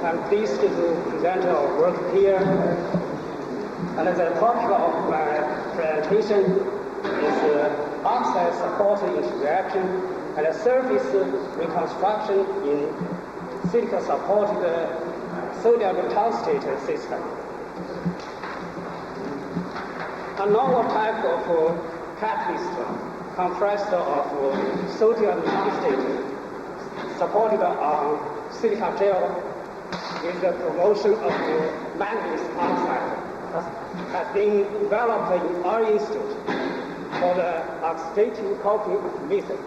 I'm pleased to present our work here. And the topic of my presentation is oxide supported interaction and surface reconstruction in silica-supported sodium tungstate system. A novel type of catalyst comprised of sodium tungstate supported on silica gel with the promotion of manganese oxide has been developed in our institute for the oxidative coping method.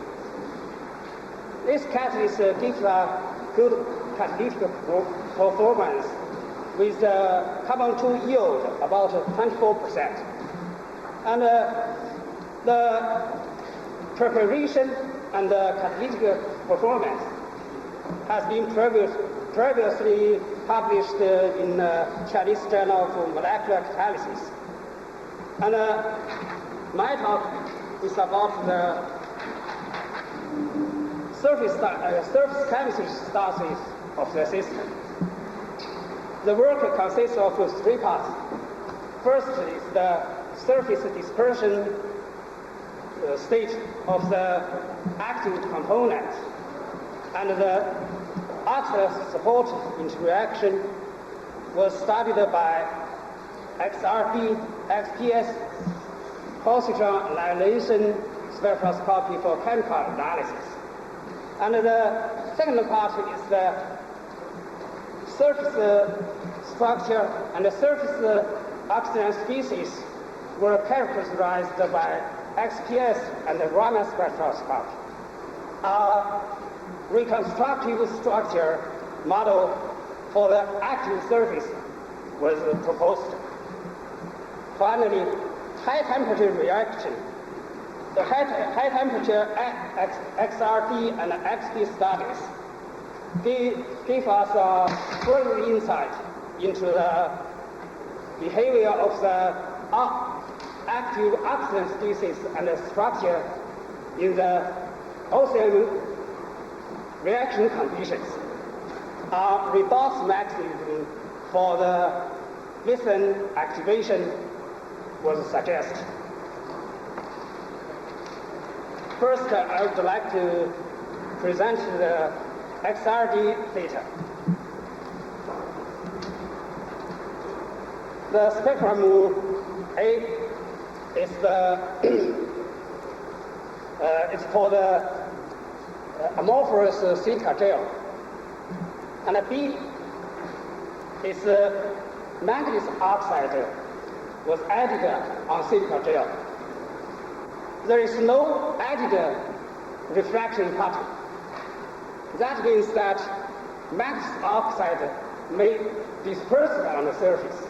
This catalyst gives a good catalytic performance with the carbon-2 yield about 24%. And the preparation and the catalytic performance has been previously published in Chinese Journal of Molecular Catalysis. And my talk is about the surface chemistry studies of the system. The work consists of three parts. First is the surface dispersion state of the active component, and the oxide support interaction was studied by XRD, XPS, positron annihilation spectroscopy for chemical analysis. And the second part is the surface structure and the surface oxygen species were characterized by XPS and the Raman spectroscopy. A reconstructive structure model for the active surface was proposed. Finally, high temperature reaction. The high temperature XRD and XP studies give us a further insight into the behavior of the active oxygen species and the structure in the oxygen reaction conditions. A redox mechanism for the Witten activation was suggested. First, I would like to present the XRD data. The spectrum A is it's for the amorphous silica gel, and B is manganese oxide was added on silica gel. There is no added refraction pattern. That means that manganese oxide may disperse on the surface,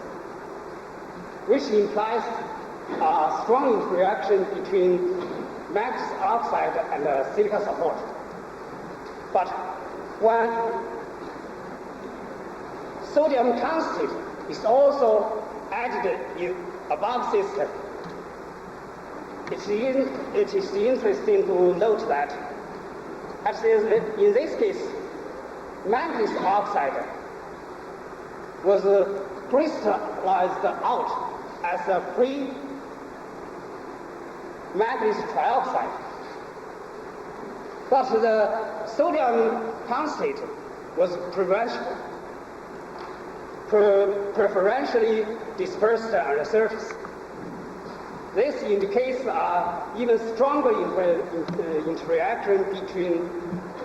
which implies a strong interaction between manganese oxide and silica support. But when sodium tungstate is also added in above system, it is interesting to note that in this case, manganese oxide was crystallized out as a free manganese trioxide. But the sodium tungstate was preferentially dispersed on the surface. This indicates an even stronger interaction between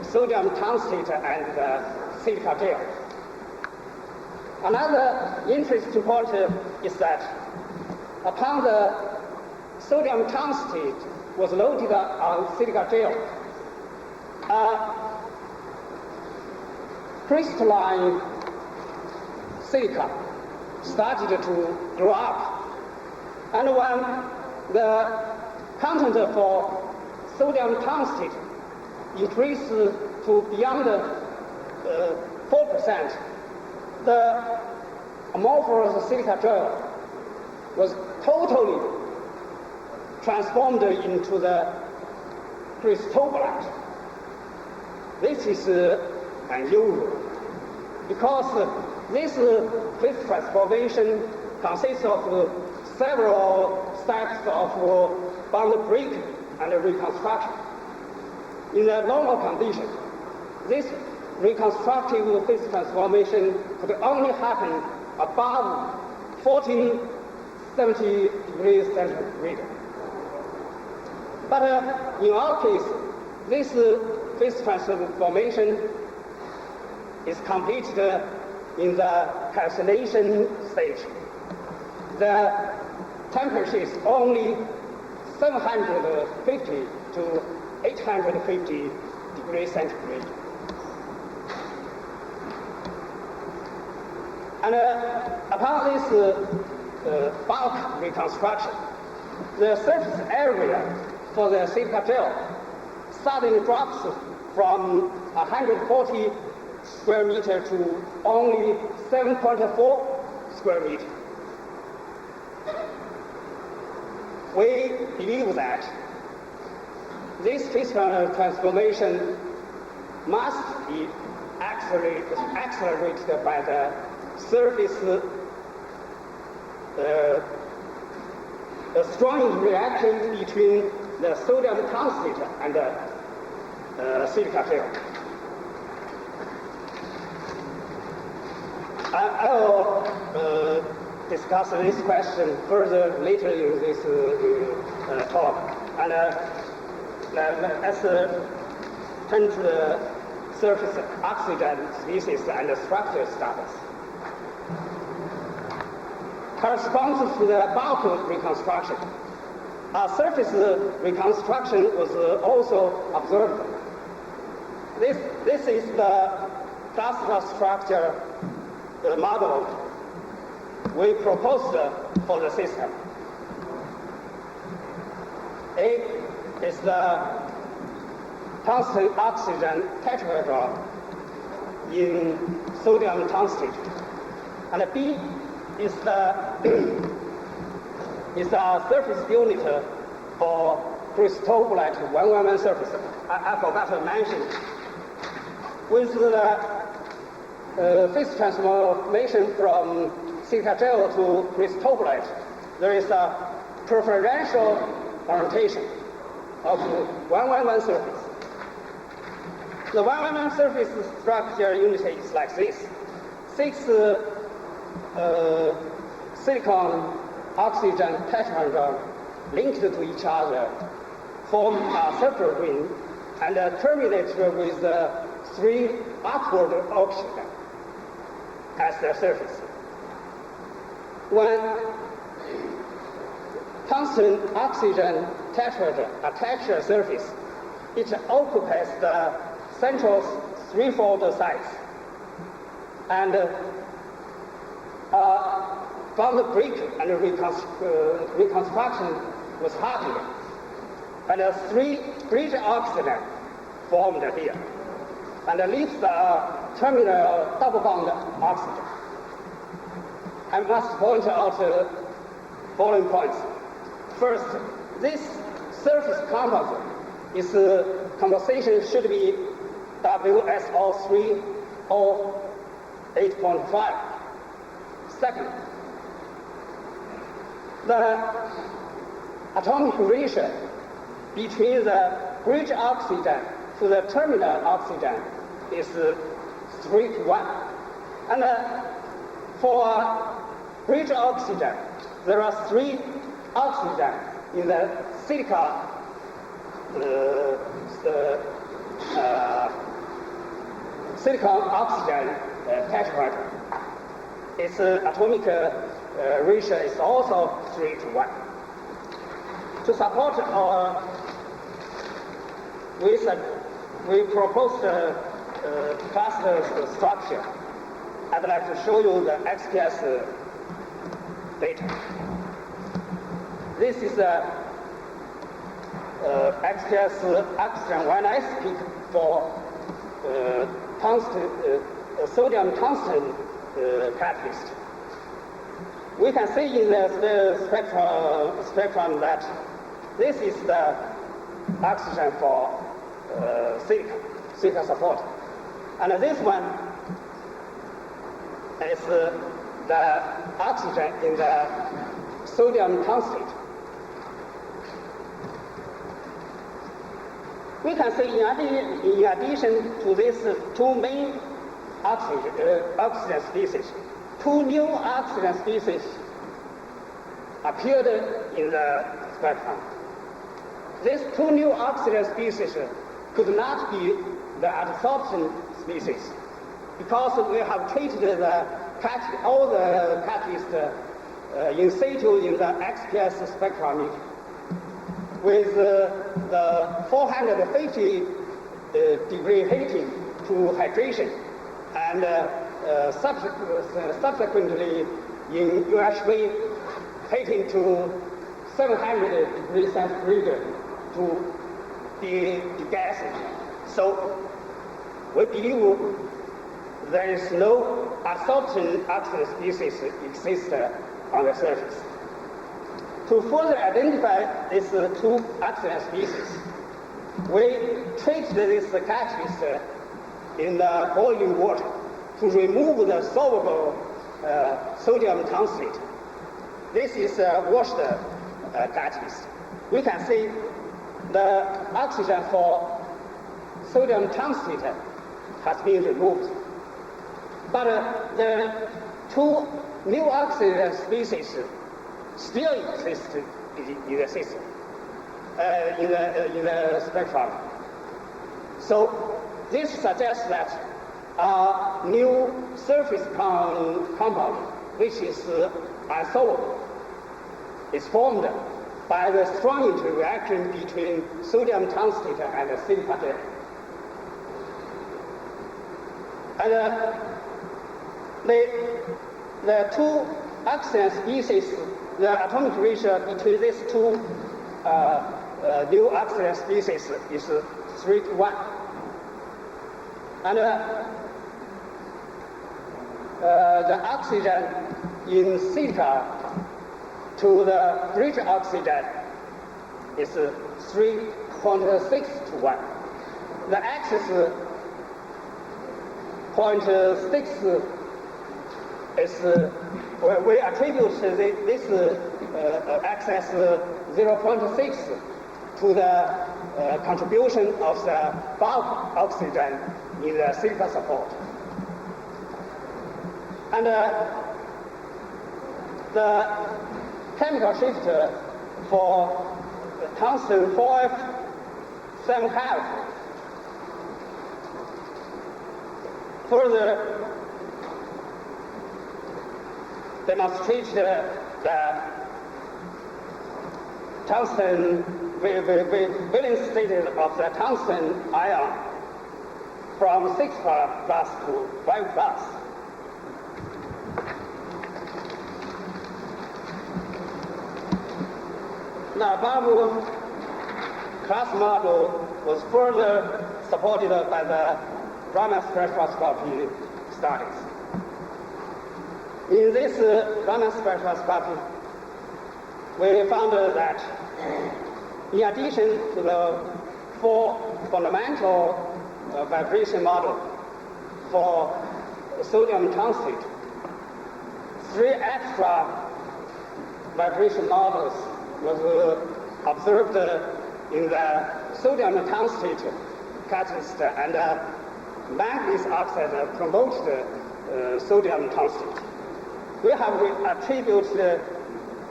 sodium tungstate and silica gel. Another interesting point is that upon the sodium tungstate was loaded on silica gel, crystalline silica started to grow up. And when the content for sodium tungstate increased to beyond 4%, the amorphous silica gel was totally transformed into the crystallite. This is unusual. because this phase transformation consists of several steps of bound break and reconstruction. In a normal condition, this reconstructive phase transformation could only happen above 1470 degrees centigrade. But in our case, this phase transformation is completed in the calcination stage. The temperature is only 750 to 850 degrees centigrade. And upon this bulk reconstruction, the surface area for the silica gel suddenly drops from 140 square meter to only 7.4 square meter. We believe that this phase transformation must be accelerated by the surface a strong reaction between the sodium tungstate and the silica gel. I will discuss this question further later in this talk. And let's turn to the surface oxygen species and the structure status. Corresponds to the bulk reconstruction. Surface reconstruction was also observed. This is the cluster structure model we proposed for the system. A is the tungsten oxygen tetrahedron in sodium tungstate, and B is the surface unit for cristobalite 111 surface. I forgot to mention. With the phase transformation from silica gel to cristobalite, there is a preferential orientation of 111 surface. The 111 surface structure unit is like this: 6 silicon oxygen tetrahedron linked to each other form a separate ring and terminate with 3 upward oxygen as their surface. When tungsten oxygen tetrahedron attach a surface, it occupies the central threefold size, and bound break and reconstruction was happening, and 3 bridge oxygen formed here, and leaves the terminal double bond oxygen. I must point out the following points. First, this surface composite is composition should be WSO3 or 8.5. Second, the atomic ratio between the bridge oxygen to the terminal oxygen is 3 to 1. And for bridge oxygen, there are 3 oxygen in the silica silicon oxygen tetrahedron. Its atomic ratio is also 3 to 1. To support our we proposed cluster structure. I'd like to show you the XPS data. This is the XPS oxygen 1s peak for sodium tungsten catalyst. We can see in the spectrum that this is the oxygen for silica support. And this one is the oxygen in the sodium tungstate. We can say in addition to these two main oxygen species, two new oxygen species appeared in the spectrum. These two new oxygen species could not be the adsorption species because we have treated all the catalysts in situ in the XPS spectrum with the 450 degree heating to hydration, and subsequently in UHV heating to 700 degrees centigrade to degassing. So we believe there is no adsorption oxygen species exist on the surface. To further identify these two oxygen species, we treat this catalyst in the boiling water to remove the soluble sodium tungstate. This is a washed catalyst. We can see the oxygen for sodium tungstate has been removed. But the two new oxygen species still exist in the system, in the spectrum. So this suggests that a new surface compound, which is insoluble, is formed by the strong interaction between sodium tungstate and silica gel. And the two oxygen species, the atomic ratio between these two new oxygen species is 3:1. And the oxygen in silica to the bridge oxygen is 3.6:1. The axis 0.6 is we attribute this axis 0.6 to the contribution of the bulk oxygen in the silica support. And the chemical shift for tungsten 4F7 further demonstrate the tungsten valence state of the tungsten ion from 6+ to 5+. The above class model was further supported by the Raman spectroscopy studies. In this Raman spectroscopy, we found that in addition to the 4 fundamental vibration model for sodium tungstate, 3 extra vibration models was observed in the sodium tungstate catalyst, and manganese oxide promotes the sodium tungstate. We have attributed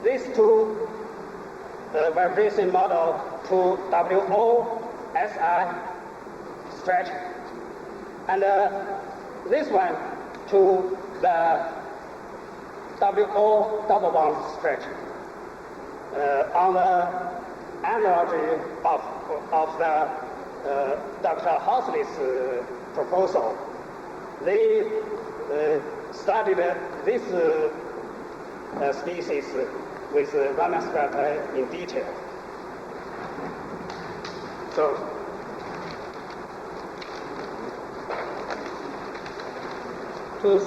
these two vibration model to WO/Si stretch, and this one to the WO double bond stretch. On the analogy of the Dr. Housley's proposal, they studied this species with Raman spectra in detail. So, to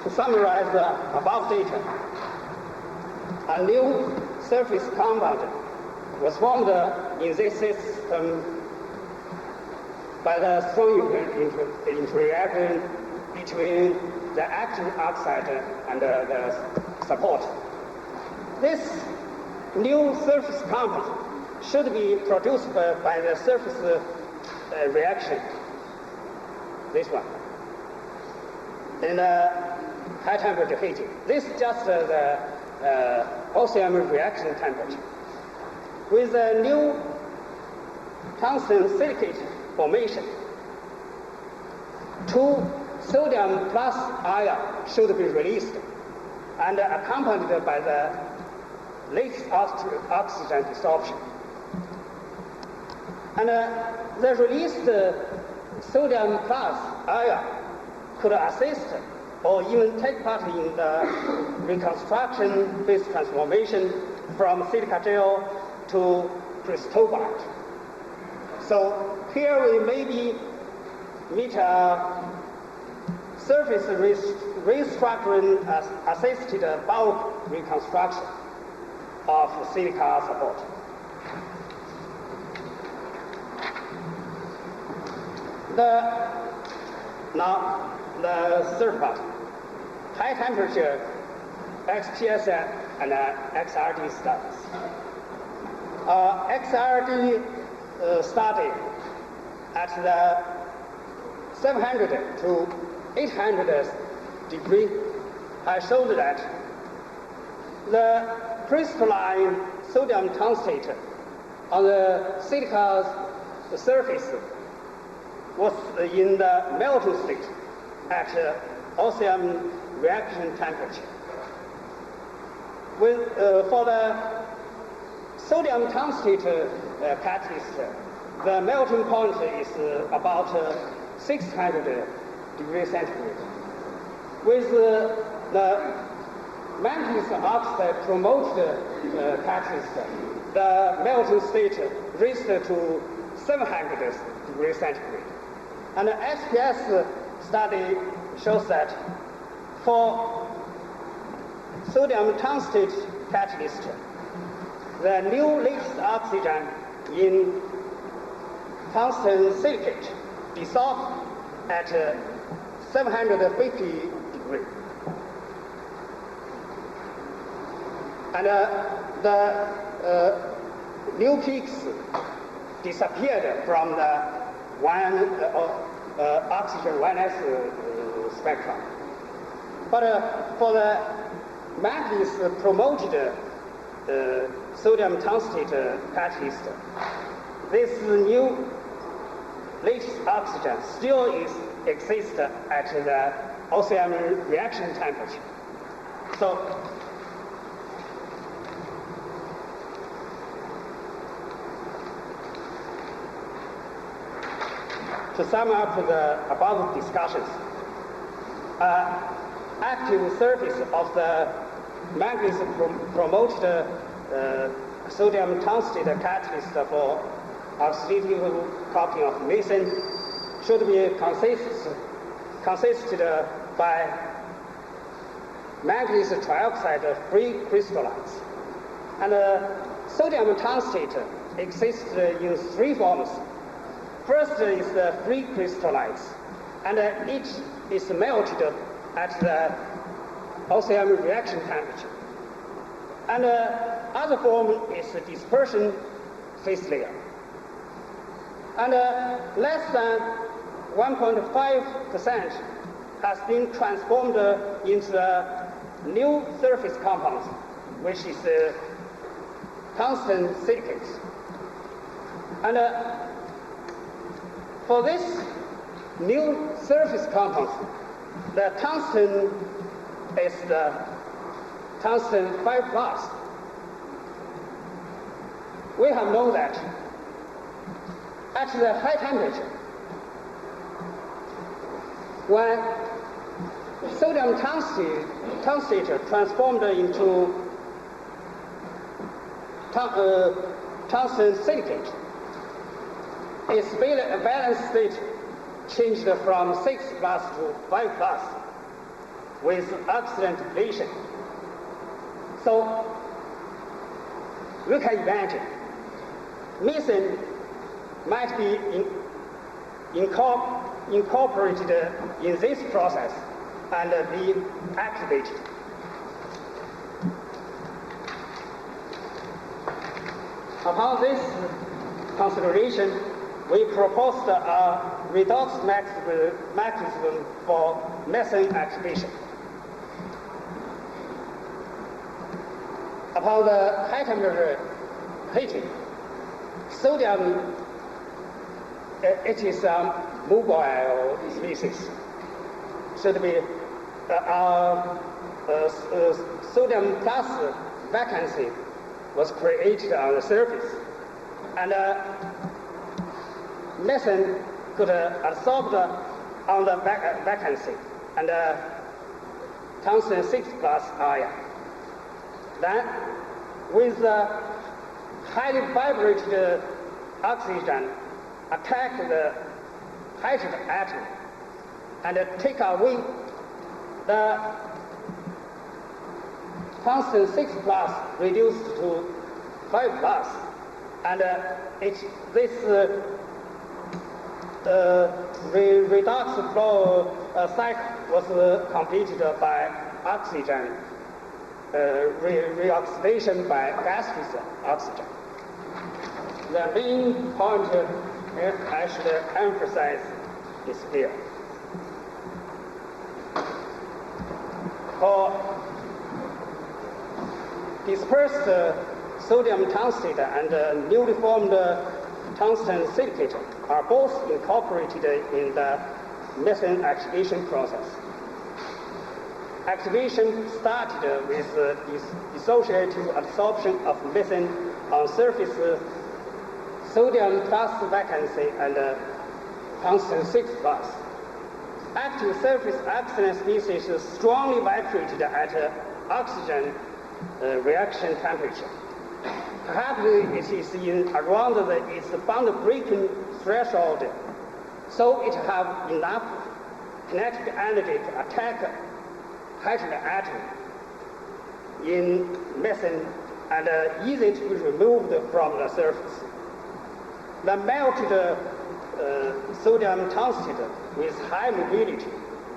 summarize the above data, a new surface compound was formed in this system by the strong interaction between the active oxide and the support. This new surface compound should be produced by the surface reaction, this one, in high temperature heating. This is just the OCM reaction temperature. With the new tungsten silicate formation, 2 sodium plus ion should be released and accompanied by the latest oxygen desorption. And the released sodium plus ion could assist or even take part in the reconstruction phase transformation from silica gel to crystobite. So here we maybe meet a surface restructuring assisted bulk reconstruction of silica support. Now the third part, high temperature XPS and XRD studies. XRD study at the 700 to 800 degree has showed that the crystalline sodium tungstate on the silica surface was in the melting state at OCM reaction temperature. For the sodium tungstate catalyst, the melting point is about 600 degrees centigrade. With the manganese oxide promoted catalyst, the melting state raised to 700 degrees centigrade. And the SPS study shows that for sodium tungstate catalyst, the new latest oxygen in tungsten silicate dissolved at 750 degrees. And the new peaks disappeared from the oxygen 1s spectrum. But for the manganese promoted sodium tungstate catalyst, this new latest oxygen still exists at the OCM reaction temperature. So to sum up the above discussions, active surface of the manganese promoted sodium tungstate catalyst for oxidative coupling of methane should be consisted by manganese trioxide free crystallites. And sodium tungstate exists in 3 forms. First is the free crystallites, and each is melted at the OCM reaction temperature. And other form is the dispersion phase layer. And less than 1.5% has been transformed into the new surface compounds, which is tungsten silicate. And for this new surface compounds, the tungsten is the tungsten 5+. We have known that at the high temperature, when sodium tungstate transformed into tungsten silicate, its valence state changed from 6+ to 5+ with oxygen depletion. So we can imagine methane might be incorporated in this process and be activated. Upon this consideration, we proposed a redox mechanism for methane activation. Upon the high temperature heating, sodium, it is a mobile species, should be sodium plus vacancy was created on the surface, and methane could absorb on the vacancy and tungsten 6 plus ion. Then, with the highly vibrated oxygen, attack the hydrogen atom and take away the tungsten 6 plus reduced to 5 plus, and this redox flow cycle was completed by oxygen reoxidation by gaseous oxygen. The main point I should emphasize is here. For dispersed sodium tungstate and newly formed tungsten silicate are both incorporated in the methane activation process. Activation started with dissociative adsorption of methane on surface sodium plus vacancy and tungsten 6 plus. Active surface oxygen species strongly vibrated at oxygen reaction temperature. Perhaps it is around its bound-breaking threshold, so it has enough kinetic energy to attack hydrogen atom in methane and easy to be removed from the surface. The melted sodium tungstate with high mobility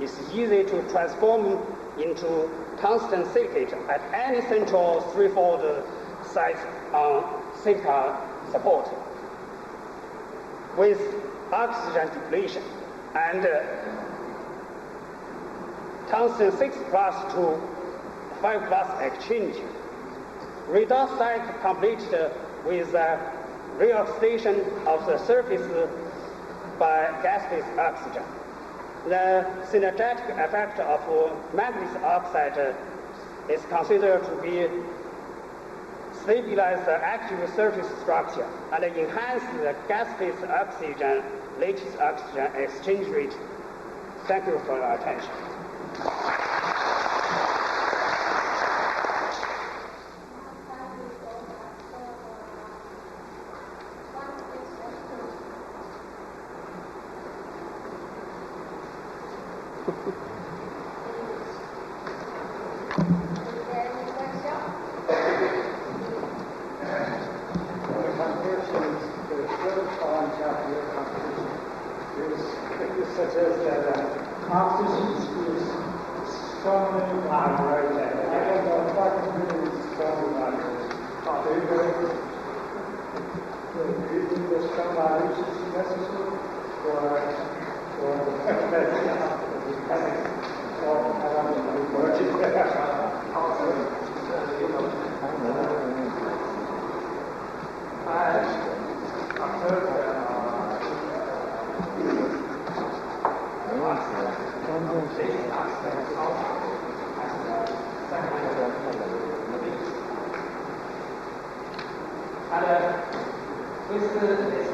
is easy to transform into tungsten silicate at any central threefold site on silica support with oxygen depletion and tungsten 6 plus to 5 plus exchange. Redox cycle completed with reoxidation of the surface by gaseous oxygen. The synergetic effect of manganese oxide is considered to be stabilize the active surface structure and enhance the gas-phase oxygen lattice oxygen exchange rate. Thank you for your attention. With this